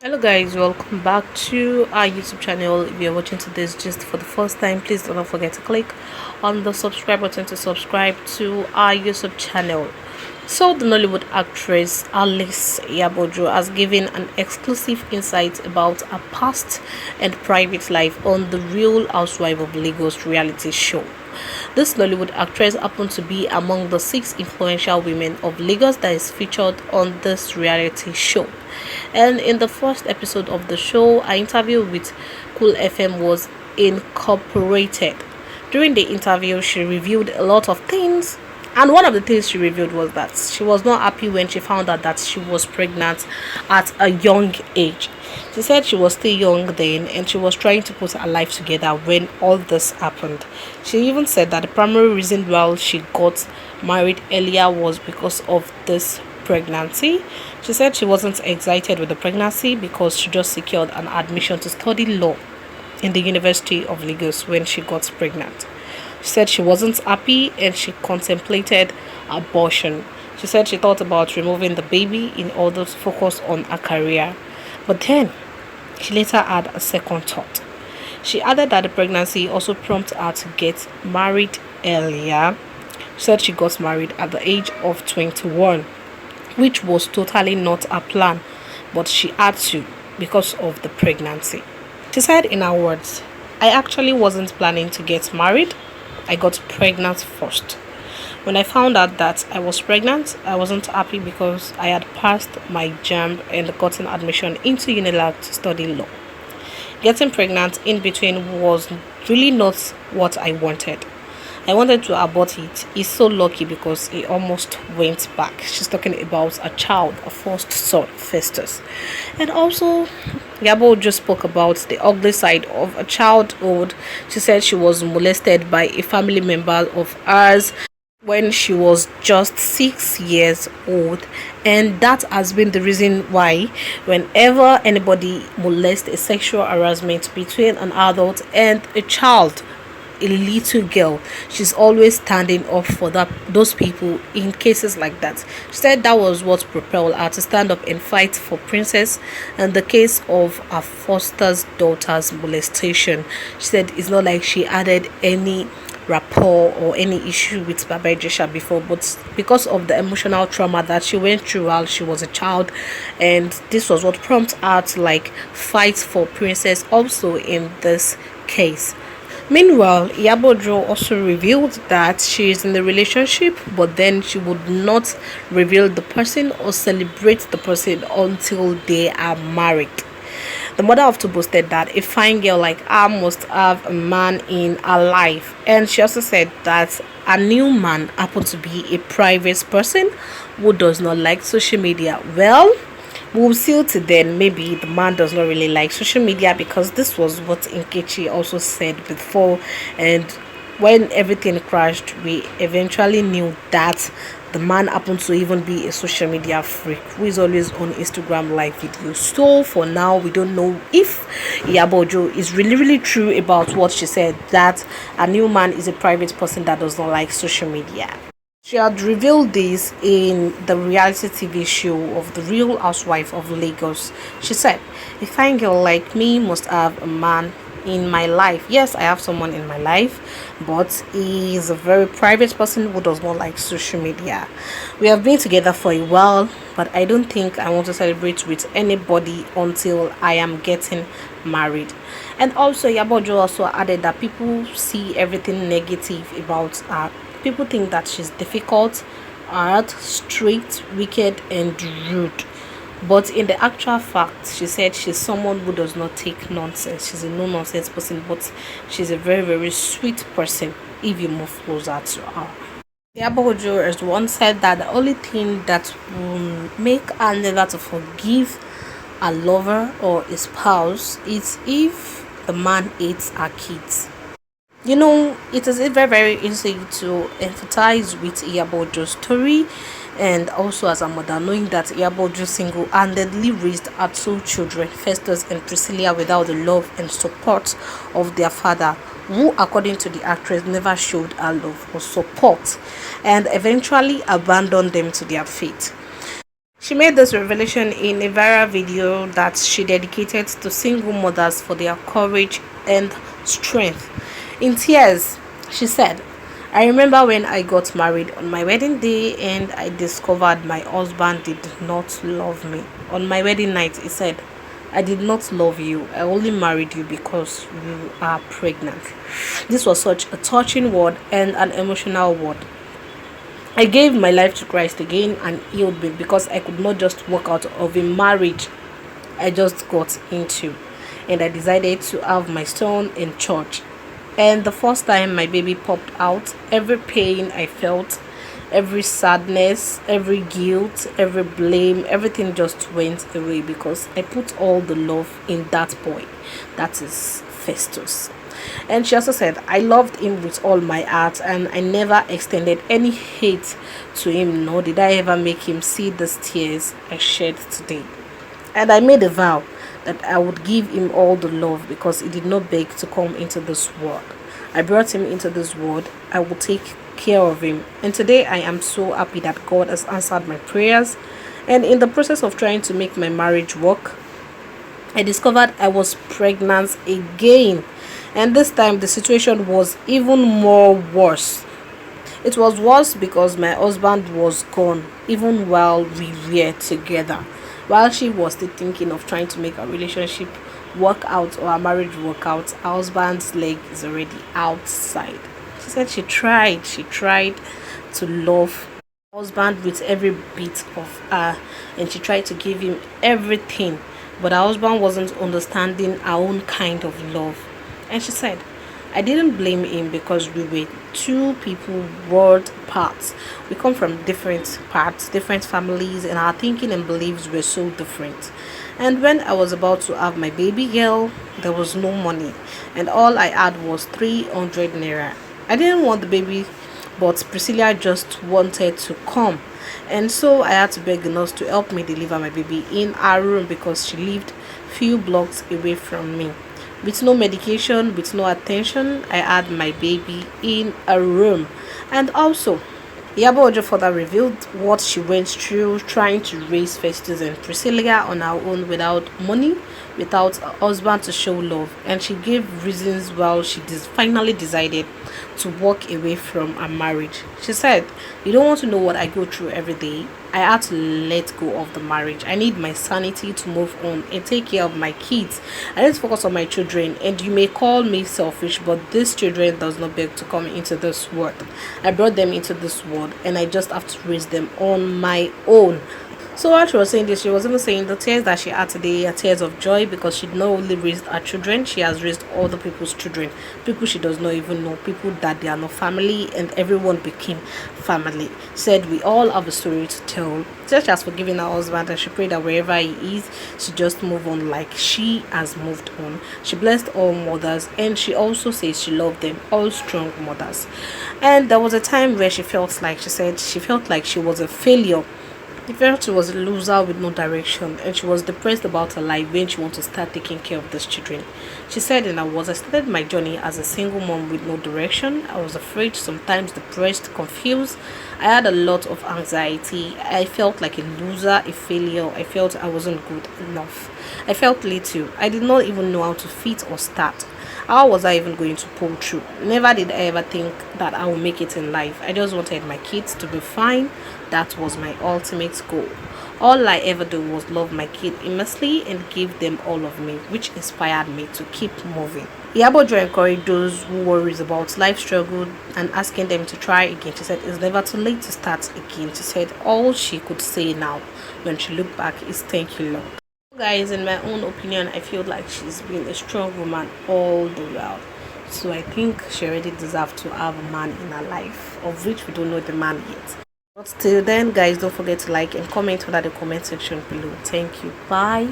Hello guys, welcome back to our YouTube channel. If you're watching today's gist for the first time, please do not forget to click on the subscribe button to subscribe to our YouTube channel. So the Nollywood actress Alice Iyabo Ojo has given an exclusive insight about her past and private life on the Real Housewife of Lagos reality show. This Nollywood actress happened to be among the 6 influential women of Lagos that is featured on this reality show. And in the first episode of the show, an interview with Cool FM was incorporated. During the interview, she revealed a lot of things, and one of the things she revealed was that she was not happy when she found out that she was pregnant at a young age. She said she was still young then and she was trying to put her life together when all this happened. She even said that the primary reason why she got married earlier was because of this pregnancy. She said she wasn't excited with the pregnancy because she just secured an admission to study law in the University of Lagos when she got pregnant. She said she wasn't happy and she contemplated abortion. She said she thought about removing the baby in order to focus on her career. But then she later had a second thought. She added that the pregnancy also prompted her to get married earlier. She said she got married at the age of 21, which was totally not her plan, but she had to because of the pregnancy. She said in her words, "I actually wasn't planning to get married. I got pregnant first. When I found out that I was pregnant, I wasn't happy because I had passed my JAMB and gotten admission into Unilag to study law. Getting pregnant in between was really not what I wanted. I wanted to abort it. He's so lucky because he almost went back." She's talking about a child, a first son, Festus. And also, Yabo just spoke about the ugly side of a childhood. She said she was molested by a family member of hers when she was just 6 years old, and that has been the reason why whenever anybody molests a sexual harassment between an adult and a child, a little girl, she's always standing up for those people in cases like that. She said that was what propelled her to stand up and fight for Princess in the case of her foster's daughter's molestation. She said it's not like she added any rapport or any issue with Baba Ijesha before, but because of the emotional trauma that she went through while she was a child, and this was what prompted her to fight for Princess also in this case. Meanwhile, Iyabo Ojo also revealed that she is in a relationship, but then she would not reveal the person or celebrate the person until they are married. The mother of two boasted that a fine girl like her must have a man in her life, and she also said that a new man happened to be a private person who does not like social media. Well, we'll see till then. Maybe the man does not really like social media, because this was what Nkechi also said before, and when everything crashed, we eventually knew that the man happened to even be a social media freak who is always on Instagram live videos. So for now, we don't know if Iyabo Ojo is really true about what she said, that a new man is a private person that does not like social media. She had revealed this in the reality TV show of The Real Housewife of Lagos. She said, "A fine girl like me must have a man in my life. Yes, I have someone in my life, but he is a very private person who does not like social media. We have been together for a while, but I don't think I want to celebrate with anybody until I am getting married." And also, Iyabo Ojo also added that people see everything negative about her. People think that she's difficult, hard, strict, wicked, and rude. But in the actual fact, she said she's someone who does not take nonsense. She's a no-nonsense person, but she's a very sweet person if you move closer to her. Iyabo Ojo has once said that the only thing that will make her never to forgive a lover or a spouse is if the man hates her kids. It is very easy to empathize with Iyabo Ojo's story, and also as a mother, knowing that Iyabo Ojo single-handedly raised her 2 children, Festus and Priscilla, without the love and support of their father, who, according to the actress, never showed her love or support, and eventually abandoned them to their fate. She made this revelation in a viral video that she dedicated to single mothers for their courage and strength. In tears, she said, I remember when I got married on my wedding day and I discovered my husband did not love me. On my wedding night, he said, I did not love you. I only married you because you are pregnant. This was such a touching word and an emotional word. I gave my life to Christ again and healed me because I could not just walk out of a marriage I just got into. And I decided to have my son in church. And the first time my baby popped out, every pain I felt, every sadness, every guilt, every blame, everything just went away because I put all the love in that boy. That is Festus. And she also said, I loved him with all my heart and I never extended any hate to him, nor did I ever make him see the tears I shed today. And I made a vow that I would give him all the love because he did not beg to come into this world. I brought him into this world. I will take care of him. And today I am so happy that God has answered my prayers. And in the process of trying to make my marriage work, I discovered I was pregnant again. And this time the situation was even more worse. It was worse because my husband was gone even while we were together. While she was still thinking of trying to make our relationship work out or our marriage work out, our husband's leg is already outside. She said she tried to love her husband with every bit of her and she tried to give him everything, but her husband wasn't understanding our own kind of love. And she said, I didn't blame him because we were two people world apart. We come from different parts, different families, and our thinking and beliefs were so different. And when I was about to have my baby girl, there was no money, and all I had was 300 naira. I didn't want the baby, but Priscilla just wanted to come. And so I had to beg the nurse to help me deliver my baby in our room because she lived few blocks away from me. With no medication, with no attention, I had my baby in a room. And also, Iyabo Ojo further revealed what she went through trying to raise Festus and Priscilla on her own without money, without a husband to show love. And she gave reasons why she finally decided to walk away from her marriage. She said, you don't want to know what I go through every day. I had to let go of the marriage. I need my sanity to move on and take care of my kids. I need to focus on my children. And you may call me selfish, but these children does not beg to come into this world. I brought them into this world and I just have to raise them on my own. So while she was saying this, she was even saying the tears that she had today are tears of joy because she not only raised her children, she has raised other people's children, people she does not even know, people that they are not family, and everyone became family. Said we all have a story to tell. Such as forgiving her husband, and she prayed that wherever he is, she just move on like she has moved on. She blessed all mothers, and she also says she loved them, all strong mothers. And there was a time where she felt like she felt like she was a failure. She felt she was a loser with no direction and she was depressed about her life when she wanted to start taking care of these children. She said in her words, I started my journey as a single mom with no direction. I was afraid, sometimes depressed, confused. I had a lot of anxiety. I felt like a loser, a failure. I felt I wasn't good enough. I felt little. I did not even know how to fit or start. How was I even going to pull through? Never did I ever think that I would make it in life. I just wanted my kids to be fine. That was my ultimate goal. All I ever do was love my kid immensely and give them all of me, which inspired me to keep moving. Iyabo Ojo encouraged those who worries about life struggle and asking them to try again. She said it's never too late to start again. She said all she could say now when she looked back is thank you, Lord. Guys, in my own opinion, I feel like she's been a strong woman all the while. So I think she already deserves to have a man in her life, of which we don't know the man yet. But till then, guys, don't forget to like and comment under the comment section below. Thank you. Bye.